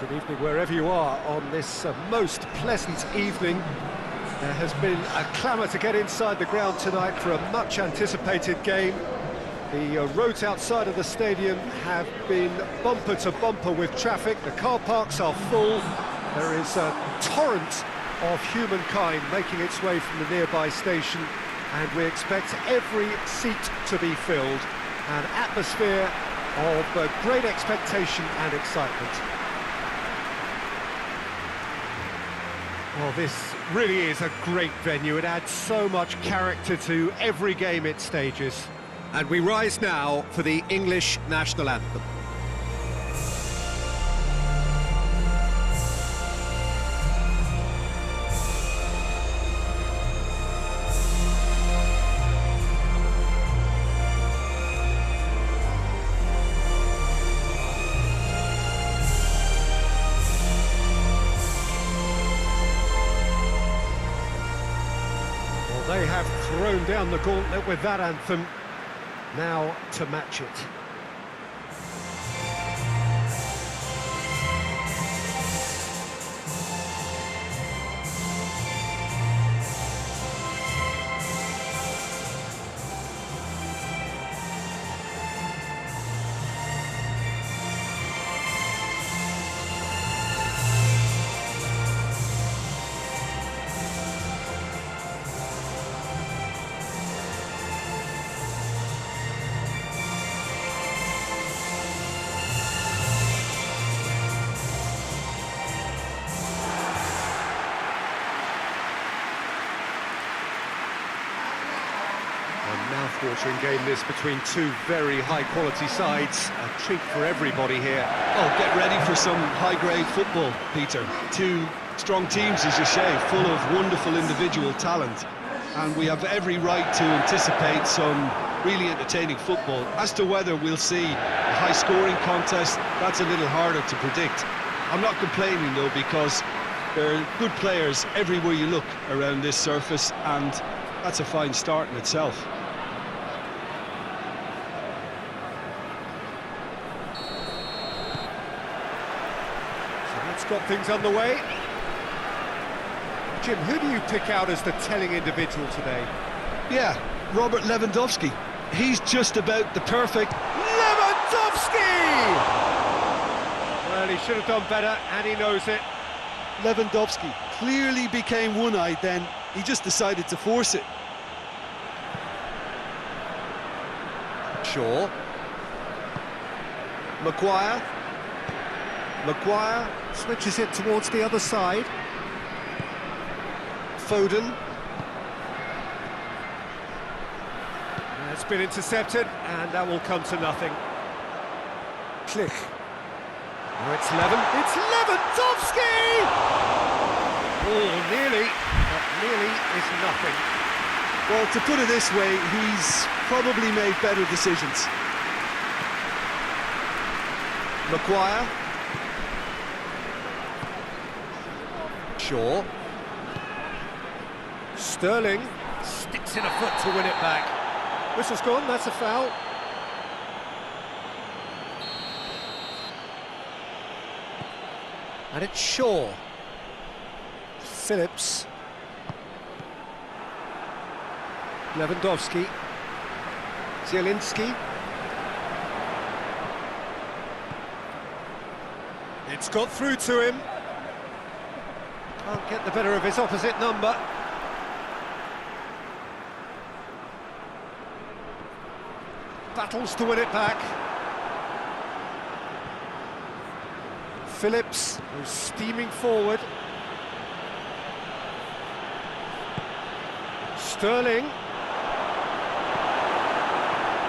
Good evening wherever you are on this most pleasant evening. There has been a clamour to get inside the ground tonight for a much-anticipated game. The roads outside of the stadium have been bumper to bumper with traffic. The car parks are full. There is a torrent of humankind making its way from the nearby station, and we expect every seat to be filled. An atmosphere of great expectation and excitement. Well, this really is a great venue. It adds so much character to every game it stages. And we rise now for the English national anthem. They have thrown down the gauntlet with that anthem. Now to match it. Mouth-watering game this between two very high-quality sides. A treat for everybody here. Oh, get ready for some high-grade football, Peter. Two strong teams, as you say, full of wonderful individual talent. And we have every right to anticipate some really entertaining football. As to whether we'll see a high-scoring contest, that's a little harder to predict. I'm not complaining, though, because there are good players everywhere you look around this surface, and that's a fine start in itself. Got things underway. Jim, who do you pick out as the telling individual today? Yeah, Robert Lewandowski. He's just about the perfect... Lewandowski! Well, he should have done better, and he knows it. Lewandowski clearly became one-eyed then. He just decided to force it. Shaw. Maguire switches it towards the other side. Foden. It's been intercepted, and that will come to nothing. Click. Oh, it's Lewandowski! Oh, nearly, but nearly is nothing. Well, to put it this way, he's probably made better decisions. Maguire. Shaw. Sterling sticks in a foot to win it back. Whistle's gone, that's a foul. And it's Shaw. Phillips. Lewandowski. Zielinski. It's got through to him. Can't get the better of his opposite number. Battles to win it back. Phillips, who's steaming forward. Sterling.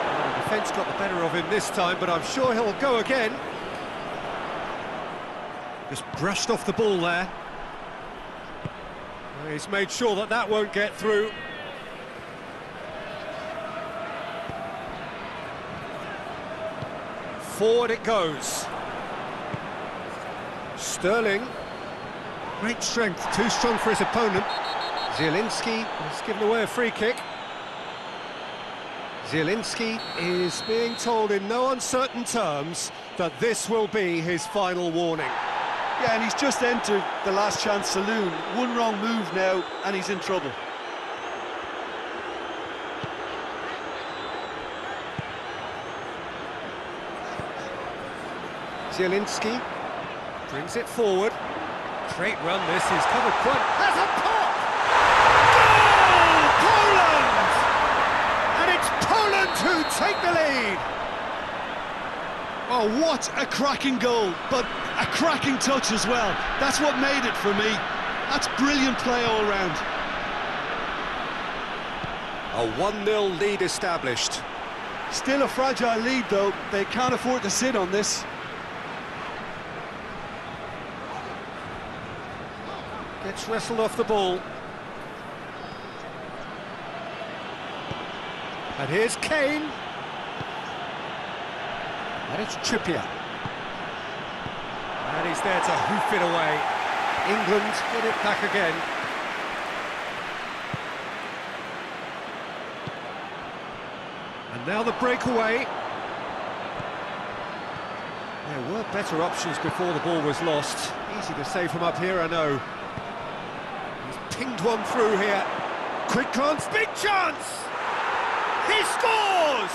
Well, the defence got the better of him this time, but I'm sure he'll go again. Just brushed off the ball there. He's made sure that that won't get through. Forward it goes. Sterling. Great strength, too strong for his opponent. Zielinski has given away a free kick. Zielinski is being told in no uncertain terms that this will be his final warning. Yeah, and he's just entered the last chance saloon. One wrong move now, and he's in trouble. Zielinski brings it forward. Great run, this is covered quite... Has a pop! Goal! Poland! And it's Poland who take the lead! Oh, what a cracking goal, but a cracking touch as well. That's what made it for me. That's brilliant play all round. A 1-0 lead established. Still a fragile lead, though. They can't afford to sit on this. Gets wrestled off the ball. And here's Kane. And it's Trippier. And he's there to hoof it away. England get it back again. And now the breakaway. There were better options before the ball was lost. Easy to save from up here, I know. He's pinged one through here. Quick glance, big chance! He scores!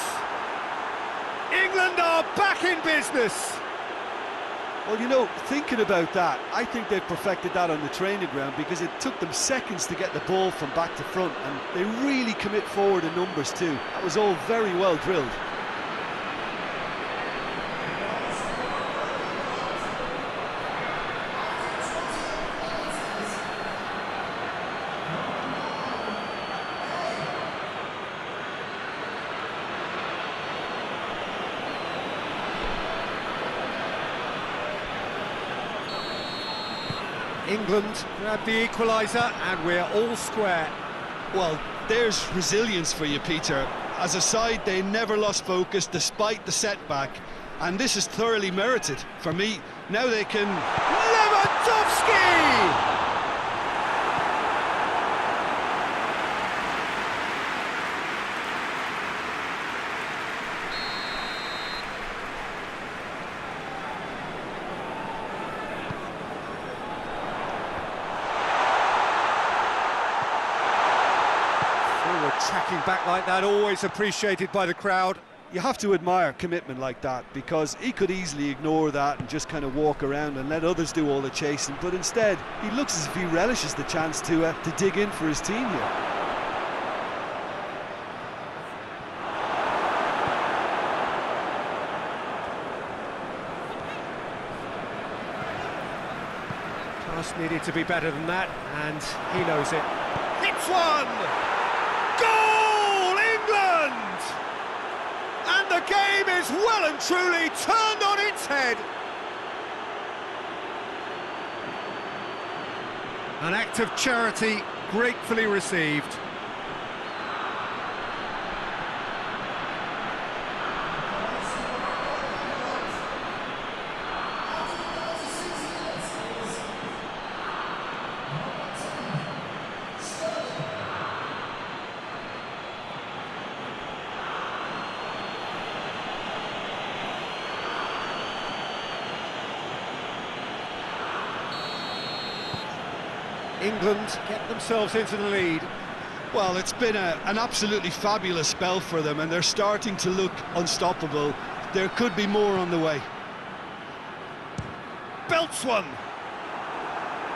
England are back in business! Well, you know, thinking about that, I think they've perfected that on the training ground because it took them seconds to get the ball from back to front, and they really commit forward in numbers too. That was all very well drilled. England grab the equaliser and we're all square. Well, there's resilience for you, Peter. As a side, they never lost focus despite the setback, and this is thoroughly merited. For me, now they can... Lewandowski! Tracking back like that, always appreciated by the crowd. You have to admire commitment like that, because he could easily ignore that and just kind of walk around and let others do all the chasing, but instead he looks as if he relishes the chance to dig in for his team here. Pass needed to be better than that, and he knows it. Hits one! Goal, England! And the game is well and truly turned on its head. An act of charity gratefully received. England get themselves into the lead. Well, it's been an absolutely fabulous spell for them, and they're starting to look unstoppable. There could be more on the way. Belts one.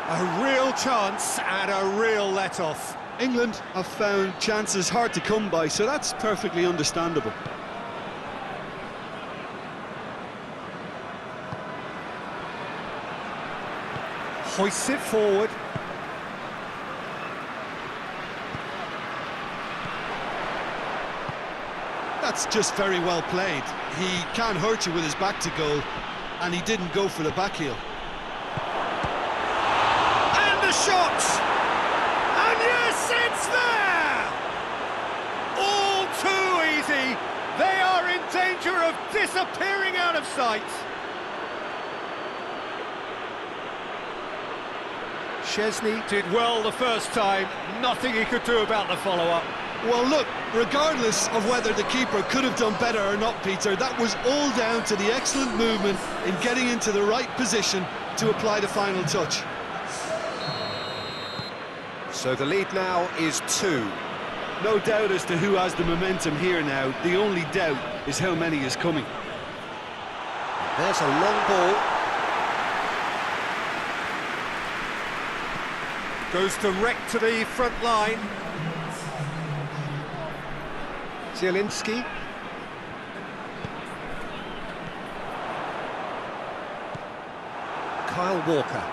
A real chance and a real let-off. England have found chances hard to come by, so that's perfectly understandable. Hoists it forward. That's just very well played. He can't hurt you with his back to goal, and he didn't go for the back heel. And the shot! And yes, it's there! All too easy. They are in danger of disappearing out of sight. Chesney did well the first time. Nothing he could do about the follow-up. Well, look, regardless of whether the keeper could have done better or not, Peter, that was all down to the excellent movement in getting into the right position to apply the final touch. So the lead now is 2. No doubt as to who has the momentum here now. The only doubt is how many is coming. There's a long ball. Goes direct to the front line. Zielinski. Kyle Walker.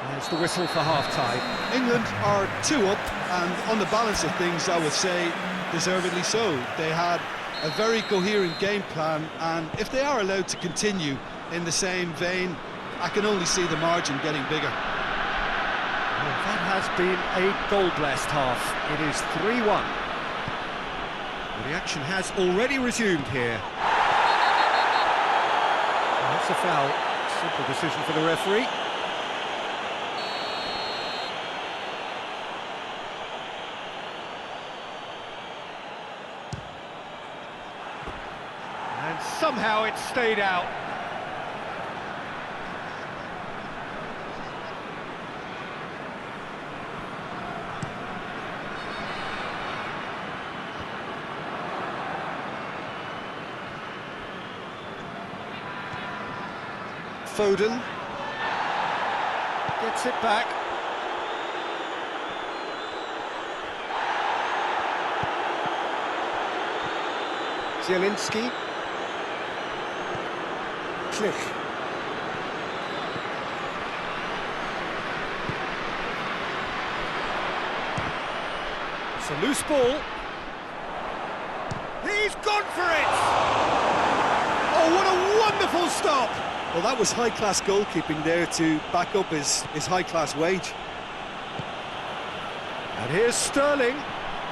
There's the whistle for half-time. England are 2 up, and on the balance of things, I would say deservedly so. They had a very coherent game plan, and if they are allowed to continue in the same vein, I can only see the margin getting bigger. Well, that has been a goal-blessed half. It is 3-1. Well, the action has already resumed here. That's a foul. Simple decision for the referee. And somehow it stayed out. Foden gets it back. Zielinski. Klich. It's a loose ball. He's gone for it! Oh, what a wonderful stop! Well, that was high-class goalkeeping there to back up his high-class wage. And here's Sterling.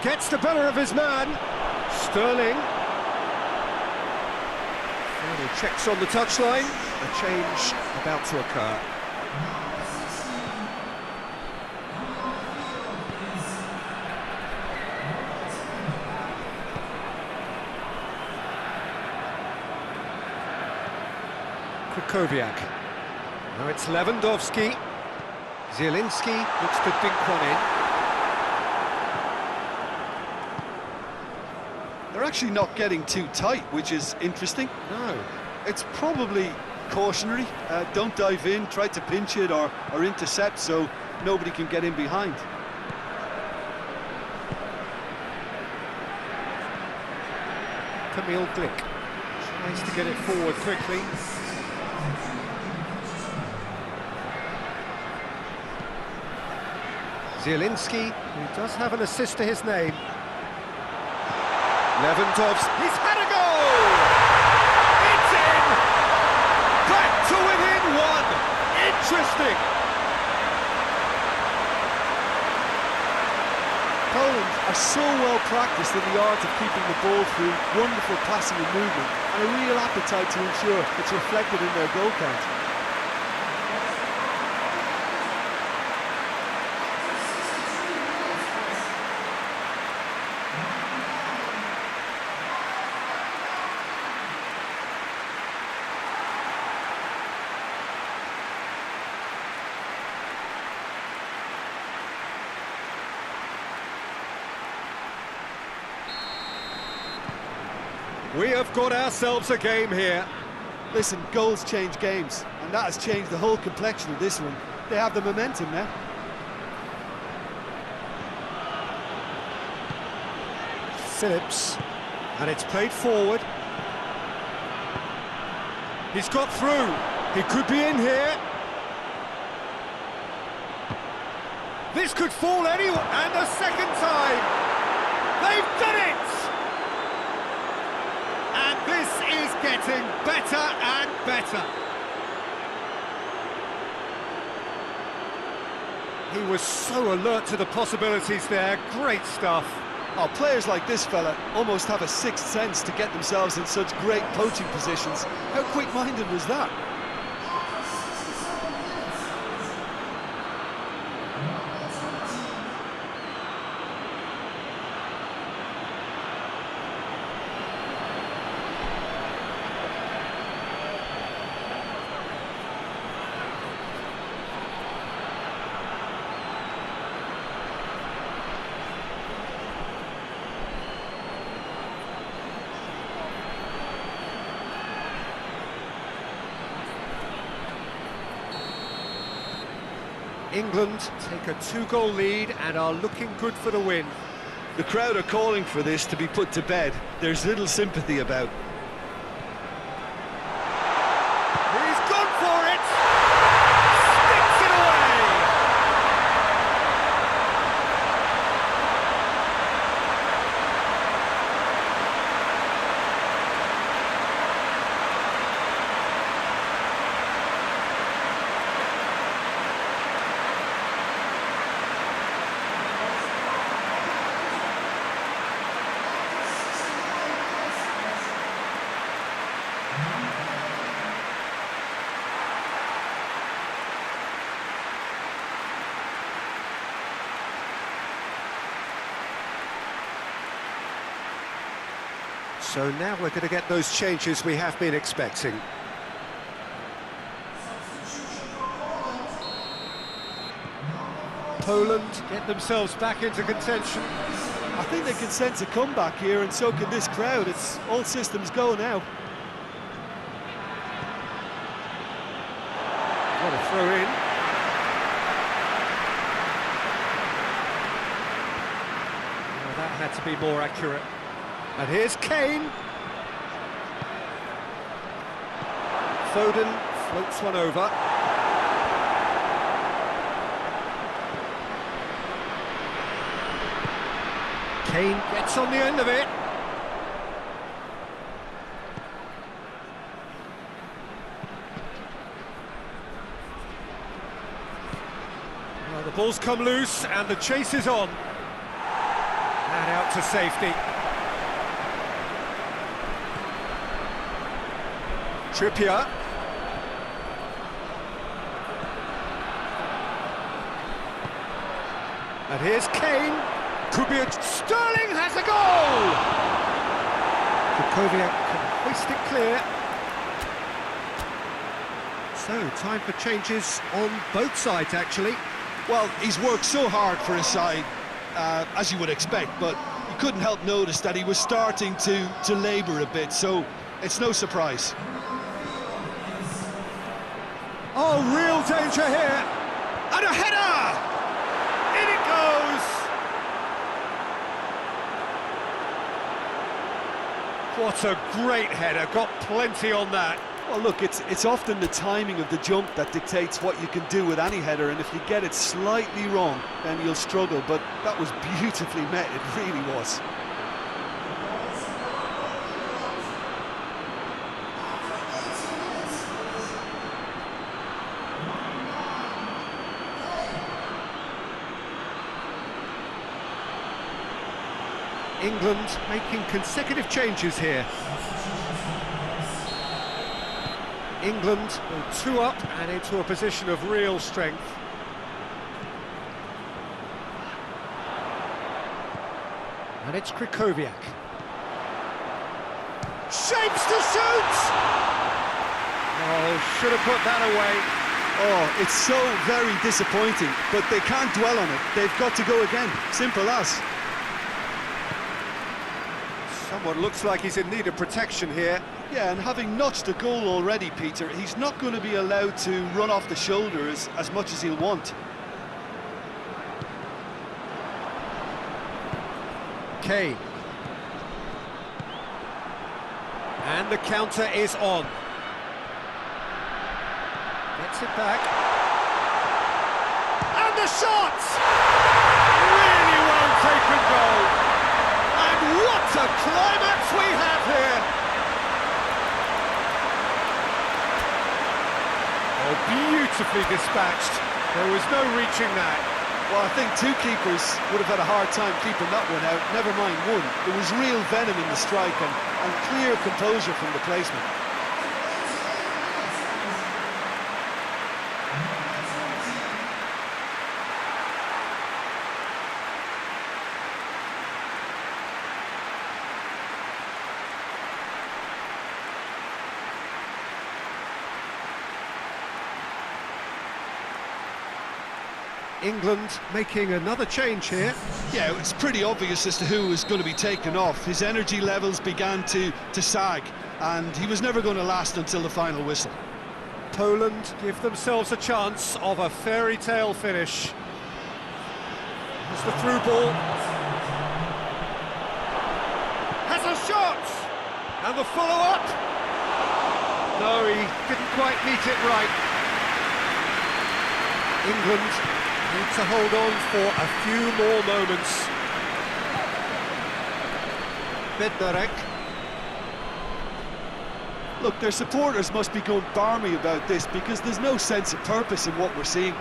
Gets the better of his man. Sterling. Final checks on the touchline. A change about to occur. Krychowiak. Now it's Lewandowski. Zielinski looks to dink one in. They're actually not getting too tight, which is interesting. No. It's probably cautionary. Don't dive in, try to pinch it or intercept so nobody can get in behind. Kamil Glik tries to get it forward quickly. Zielinski, who does have an assist to his name. Lewandowski, he's had a goal! It's in! Back to within one! Interesting! Poland are so well practiced in the art of keeping the ball through wonderful passing and movement, and a real appetite to ensure it's reflected in their goal count. We have got ourselves a game here. Listen, goals change games, and that has changed the whole complexion of this one. They have the momentum now. Phillips, and it's played forward. He's got through. He could be in here. This could fall anywhere, and a second time. They've done it! And this is getting better and better. He was so alert to the possibilities there. Great stuff. Oh, players like this fella almost have a sixth sense to get themselves in such great poaching positions. How quick-minded was that? England take a 2-goal lead and are looking good for the win. The crowd are calling for this to be put to bed. There's little sympathy about. He's gone for it! Sticks it away! So now we're going to get those changes we have been expecting. Poland get themselves back into contention. I think they can sense a comeback here, and so can this crowd. It's all systems go now. What a throw in. Well, that had to be more accurate. And here's Kane. Foden floats one over. Kane gets on the end of it. Well, the ball's come loose and the chase is on. And out to safety. Trippier. And here's Kane. Could be a... Sterling has a goal! Kukoviak can hoist it clear. So, time for changes on both sides, actually. Well, he's worked so hard for his side, as you would expect, but you couldn't help notice that he was starting to labour a bit, so it's no surprise. Oh, real danger here! And a header! In it goes! What a great header, got plenty on that. Well, look, it's often the timing of the jump that dictates what you can do with any header, and if you get it slightly wrong, then you'll struggle, but that was beautifully met, it really was. England making consecutive changes here. England go 2 up and into a position of real strength. And it's Kukoviak. Shapes to shoot! Oh, should have put that away. Oh, it's so very disappointing, but they can't dwell on it. They've got to go again, simple as. Someone looks like he's in need of protection here. Yeah, and having notched a goal already, Peter, he's not going to be allowed to run off the shoulders as much as he'll want. Kane. And the counter is on. Gets it back. And the shot! Really well taken goal. And what a climax we have here! Oh, beautifully dispatched. There was no reaching that. Well, I think two keepers would have had a hard time keeping that one out, never mind one. There was real venom in the strike and clear composure from the placement. England making another change here. Yeah, it's pretty obvious as to who was going to be taken off. His energy levels began to sag, and he was never going to last until the final whistle. Poland give themselves a chance of a fairy tale finish. It's the through ball. Has a shot! And the follow-up. No, he didn't quite meet it right. England need to hold on for a few more moments. Bednarek. Look, their supporters must be going barmy about this because there's no sense of purpose in what we're seeing.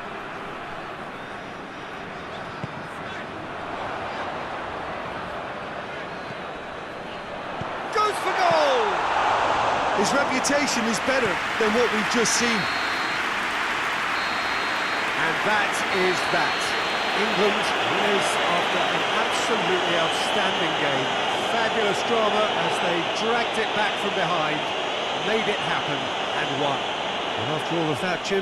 Goes for goal! His reputation is better than what we've just seen. And that is that. England is after an absolutely outstanding game. Fabulous drama as they dragged it back from behind, made it happen and won. And after all of that, Jim,